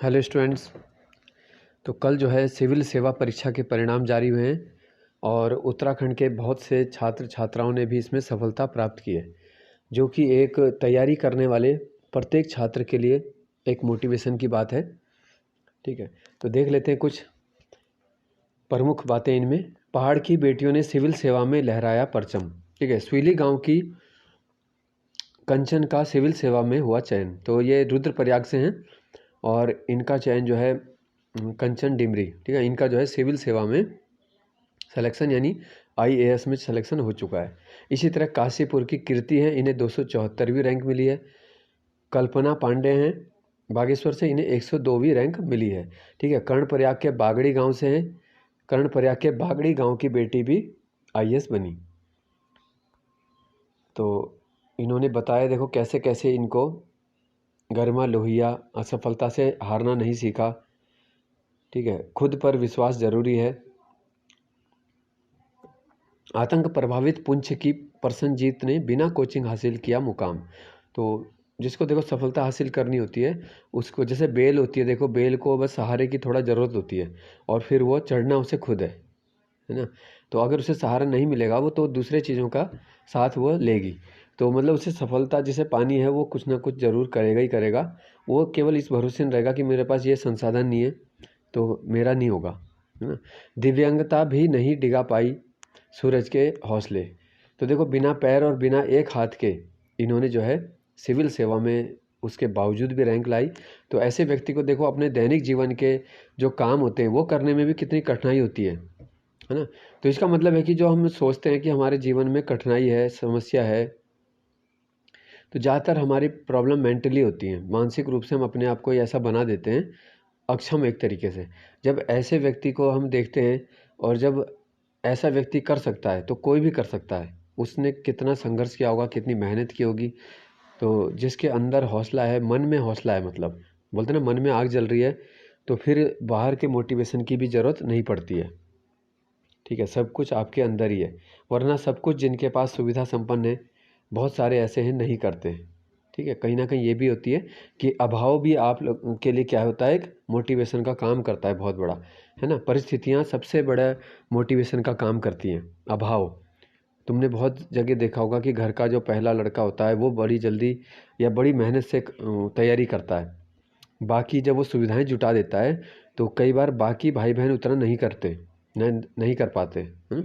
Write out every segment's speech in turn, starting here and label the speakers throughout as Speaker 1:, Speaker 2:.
Speaker 1: Hello students. तो कल जो है सिविल सेवा परीक्षा के परिणाम जारी हुए हैं और उत्तराखंड के बहुत से छात्र छात्राओं ने भी इसमें सफलता प्राप्त की है, जो कि एक तैयारी करने वाले प्रत्येक छात्र के लिए एक मोटिवेशन की बात है। ठीक है, तो देख लेते हैं कुछ प्रमुख बातें इनमें। पहाड़ की बेटियों ने सिविल सेवा में लहराया परचम। ठीक है, सुईली गाँव की कंचन का सिविल सेवा में हुआ चयन। तो ये रुद्रप्रयाग से हैं और इनका चयन जो है कंचन डिमरी, ठीक है, इनका जो है सिविल सेवा में सिलेक्शन यानी आईएएस में सिलेक्शन हो चुका है। इसी तरह काशीपुर की कीर्ति है, इन्हें 274वीं रैंक मिली है। कल्पना पांडे हैं बागेश्वर से, इन्हें 102वीं रैंक मिली है। ठीक है, कर्णप्रयाग के बागड़ी गांव से हैं, कर्णप्रयाग के बागड़ी गांव की बेटी भी आईएएस बनी। तो इन्होंने बताया देखो कैसे कैसे इनको गरिमा लोहिया असफलता से हारना नहीं सीखा। ठीक है, खुद पर विश्वास जरूरी है। आतंक प्रभावित पुंछ की प्रसन्नजीत ने बिना कोचिंग हासिल किया मुकाम। तो जिसको देखो सफलता हासिल करनी होती है उसको, जैसे बेल होती है, देखो बेल को बस सहारे की थोड़ा ज़रूरत होती है और फिर वो चढ़ना उसे खुद है ना। तो अगर उसे सहारा नहीं मिलेगा वो तो दूसरे चीज़ों का साथ वो लेगी। तो मतलब उसे सफलता जिसे पानी है वो कुछ ना कुछ ज़रूर करेगा ही करेगा। वो केवल इस भरोसे में रहेगा कि मेरे पास ये संसाधन नहीं है तो मेरा नहीं होगा, है ना। दिव्यांगता भी नहीं डिगा पाई सूरज के हौसले। तो देखो बिना पैर और बिना एक हाथ के इन्होंने जो है सिविल सेवा में उसके बावजूद भी रैंक लाई। तो ऐसे व्यक्ति को देखो अपने दैनिक जीवन के जो काम होते हैं वो करने में भी कितनी कठिनाई होती है ना। तो इसका मतलब है कि जो हम सोचते हैं कि हमारे जीवन में कठिनाई है, समस्या है, तो ज़्यादातर हमारी प्रॉब्लम मेंटली होती है। मानसिक रूप से हम अपने आप को ऐसा बना देते हैं अक्षम एक तरीके से। जब ऐसे व्यक्ति को हम देखते हैं और जब ऐसा व्यक्ति कर सकता है तो कोई भी कर सकता है। उसने कितना संघर्ष किया होगा, कितनी मेहनत की होगी। तो जिसके अंदर हौसला है, मन में हौसला है, मतलब बोलते ना मन में आग जल रही है, तो फिर बाहर के मोटिवेशन की भी ज़रूरत नहीं पड़ती है। ठीक है, सब कुछ आपके अंदर ही है। वरना सब कुछ जिनके पास सुविधा संपन्न है, बहुत सारे ऐसे हैं नहीं करते। ठीक है, कहीं ना कहीं ये भी होती है कि अभाव भी आप लोग के लिए क्या होता है, एक मोटिवेशन का काम करता है बहुत बड़ा, है ना। परिस्थितियाँ सबसे बड़ा मोटिवेशन का काम करती हैं। अभाव, तुमने बहुत जगह देखा होगा कि घर का जो पहला लड़का होता है वो बड़ी जल्दी या बड़ी मेहनत से तैयारी करता है। बाकी जब वो सुविधाएं जुटा देता है तो कई बार बाकी भाई बहन उतना नहीं करते, नहीं कर पाते, है ना।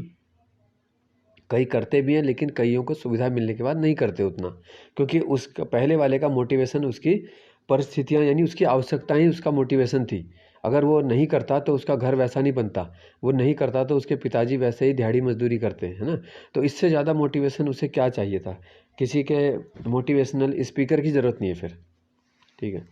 Speaker 1: कई करते भी हैं लेकिन कईयों को सुविधा मिलने के बाद नहीं करते उतना, क्योंकि उसका पहले वाले का मोटिवेशन उसकी परिस्थितियां यानी उसकी आवश्यकताएं उसका मोटिवेशन थी। अगर वो नहीं करता तो उसका घर वैसा नहीं बनता, वो नहीं करता तो उसके पिताजी वैसे ही दिहाड़ी मजदूरी करते, है ना। तो इससे ज़्यादा मोटिवेशन उसे क्या चाहिए था, किसी के मोटिवेशनल स्पीकर की ज़रूरत नहीं है फिर। ठीक है,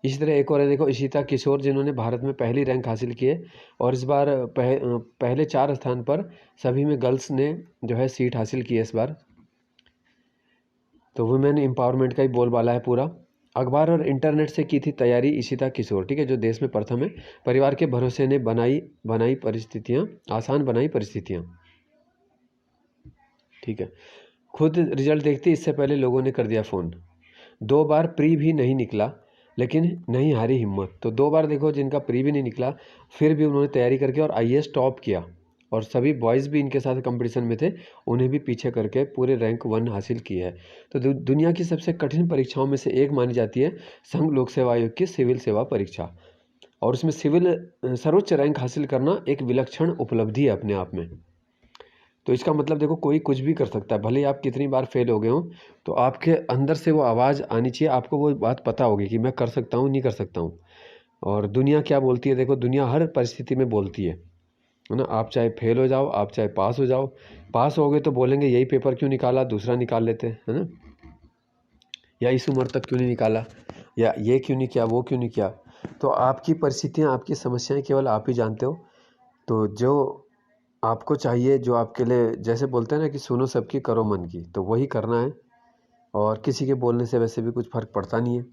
Speaker 1: इसी तरह एक और है देखो, इशिता किशोर, जिन्होंने भारत में पहली रैंक हासिल की है और इस बार पहले 4 स्थान पर सभी में गर्ल्स ने जो है सीट हासिल की है इस बार। तो वुमेन एम्पावरमेंट का ही बोलबाला है पूरा। अखबार और इंटरनेट से की थी तैयारी इशिता किशोर, ठीक है, जो देश में प्रथम है। परिवार के भरोसे ने बनाई परिस्थितियाँ, आसान बनाई परिस्थितियाँ। ठीक है, खुद रिजल्ट देखते इससे पहले लोगों ने कर दिया फ़ोन। 2 बार प्री भी नहीं निकला लेकिन नहीं हारी हिम्मत। तो 2 बार देखो जिनका प्री भी नहीं निकला फिर भी उन्होंने तैयारी करके और आईएएस टॉप किया। और सभी बॉयज़ भी इनके साथ कंपटीशन में थे, उन्हें भी पीछे करके पूरे रैंक 1 हासिल की है। तो दुनिया की सबसे कठिन परीक्षाओं में से एक मानी जाती है संघ लोक सेवा आयोग की सिविल सेवा परीक्षा। और उसमें सिविल सर्वोच्च रैंक हासिल करना एक विलक्षण उपलब्धि है अपने आप में। तो इसका मतलब देखो कोई कुछ भी कर सकता है, भले ही आप कितनी बार फेल हो गए हो, तो आपके अंदर से वो आवाज़ आनी चाहिए, आपको वो बात पता होगी कि मैं कर सकता हूँ, नहीं कर सकता हूँ। और दुनिया क्या बोलती है, देखो दुनिया हर परिस्थिति में बोलती है ना। आप चाहे फेल हो जाओ, आप चाहे पास हो जाओ, पास हो गए तो बोलेंगे यही पेपर क्यों निकाला, दूसरा निकाल लेते, है ना। या इस उम्र तक क्यों नहीं निकाला, या ये क्यों नहीं किया, वो क्यों नहीं किया। तो आपकी परिस्थितियाँ, आपकी समस्याएं केवल आप ही जानते हो। तो जो आपको चाहिए, जो आपके लिए, जैसे बोलते हैं ना कि सुनो सबकी करो मन की, तो वही करना है। और किसी के बोलने से वैसे भी कुछ फ़र्क पड़ता नहीं है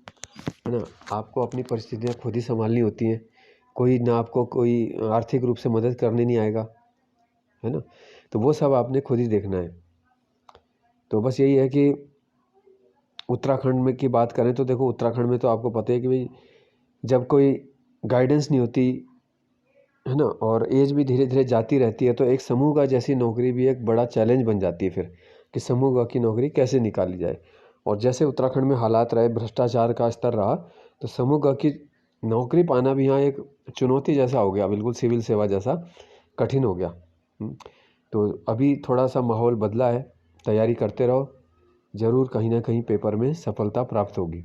Speaker 1: ना। आपको अपनी परिस्थितियाँ खुद ही संभालनी होती हैं। कोई ना आपको कोई आर्थिक रूप से मदद करने नहीं आएगा, है ना। तो वो सब आपने खुद ही देखना है। तो बस यही है कि उत्तराखंड में की बात करें तो देखो उत्तराखंड में तो आपको पता है कि भाई जब कोई गाइडेंस नहीं होती है ना, और एज भी धीरे धीरे जाती रहती है, तो एक समूह का जैसी नौकरी भी एक बड़ा चैलेंज बन जाती है फिर, कि समूह की नौकरी कैसे निकाली जाए। और जैसे उत्तराखंड में हालात रहे, भ्रष्टाचार का स्तर रहा, तो समूह की नौकरी पाना भी यहाँ एक चुनौती जैसा हो गया, बिल्कुल सिविल सेवा जैसा कठिन हो गया। तो अभी थोड़ा सा माहौल बदला है, तैयारी करते रहो, ज़रूर कहीं ना कहीं पेपर में सफलता प्राप्त होगी।